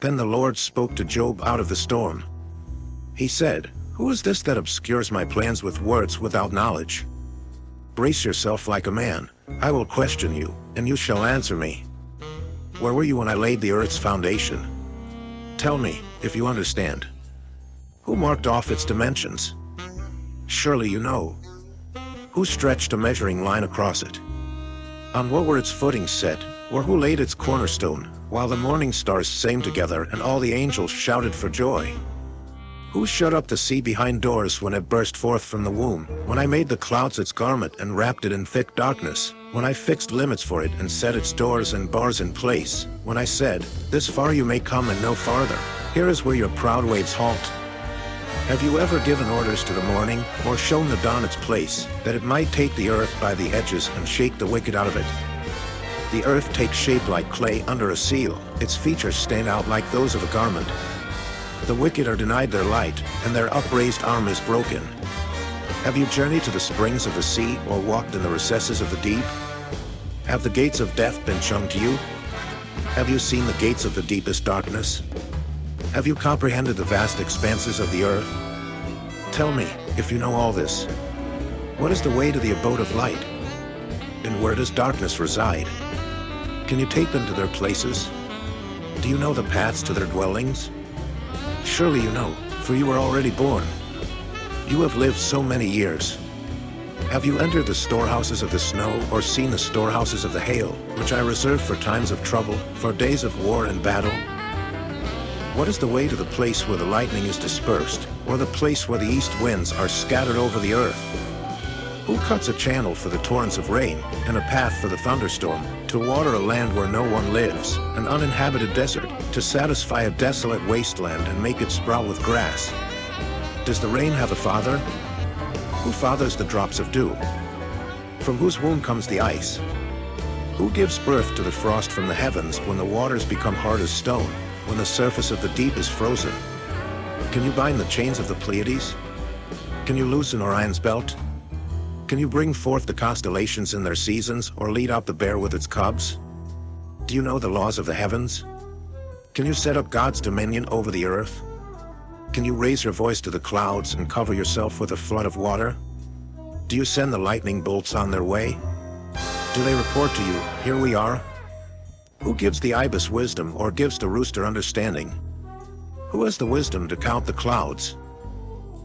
Then the Lord spoke to Job out of the storm. He said, "Who is this that obscures my plans with words without knowledge? Brace yourself like a man. I will question you, and you shall answer me. Where were you when I laid the earth's foundation? Tell me, if you understand. Who marked off its dimensions? Surely you know. Who stretched a measuring line across it? On what were its footings set, or who laid its cornerstone, while the morning stars sang together and all the angels shouted for joy? Who shut up the sea behind doors when it burst forth from the womb, when I made the clouds its garment and wrapped it in thick darkness, when I fixed limits for it and set its doors and bars in place, when I said, 'This far you may come and no farther, here is where your proud waves halt'? Have you ever given orders to the morning, or shown the dawn its place, that it might take the earth by the edges and shake the wicked out of it? The earth takes shape like clay under a seal, its features stand out like those of a garment. The wicked are denied their light, and their upraised arm is broken. Have you journeyed to the springs of the sea, or walked in the recesses of the deep? Have the gates of death been shown to you? Have you seen the gates of the deepest darkness? Have you comprehended the vast expanses of the earth? Tell me, if you know all this, what is the way to the abode of light? And where does darkness reside? Can you take them to their places? Do you know the paths to their dwellings? Surely you know, for you were already born. You have lived so many years. Have you entered the storehouses of the snow, or seen the storehouses of the hail, which I reserve for times of trouble, for days of war and battle? What is the way to the place where the lightning is dispersed, or the place where the east winds are scattered over the earth? Who cuts a channel for the torrents of rain, and a path for the thunderstorm, to water a land where no one lives, an uninhabited desert, to satisfy a desolate wasteland and make it sprout with grass? Does the rain have a father? Who fathers the drops of dew? From whose womb comes the ice? Who gives birth to the frost from the heavens when the waters become hard as stone, when the surface of the deep is frozen? Can you bind the chains of the Pleiades? Can you loosen Orion's belt? Can you bring forth the constellations in their seasons, or lead out the bear with its cubs? Do you know the laws of the heavens? Can you set up God's dominion over the earth? Can you raise your voice to the clouds and cover yourself with a flood of water? Do you send the lightning bolts on their way? Do they report to you, 'Here we are'? Who gives the ibis wisdom, or gives the rooster understanding? Who has the wisdom to count the clouds?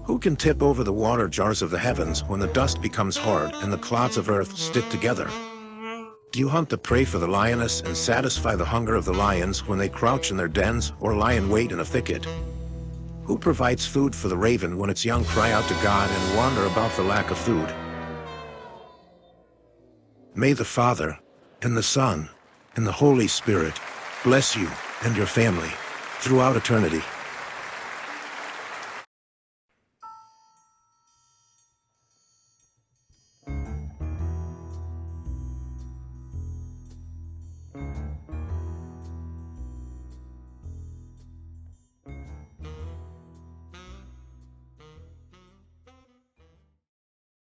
Who can tip over the water jars of the heavens when the dust becomes hard and the clods of earth stick together? Do you hunt the prey for the lioness and satisfy the hunger of the lions when they crouch in their dens or lie in wait in a thicket? Who provides food for the raven when its young cry out to God and wander about for lack of food? May the Father, and the Son, and the Holy Spirit bless you and your family throughout eternity.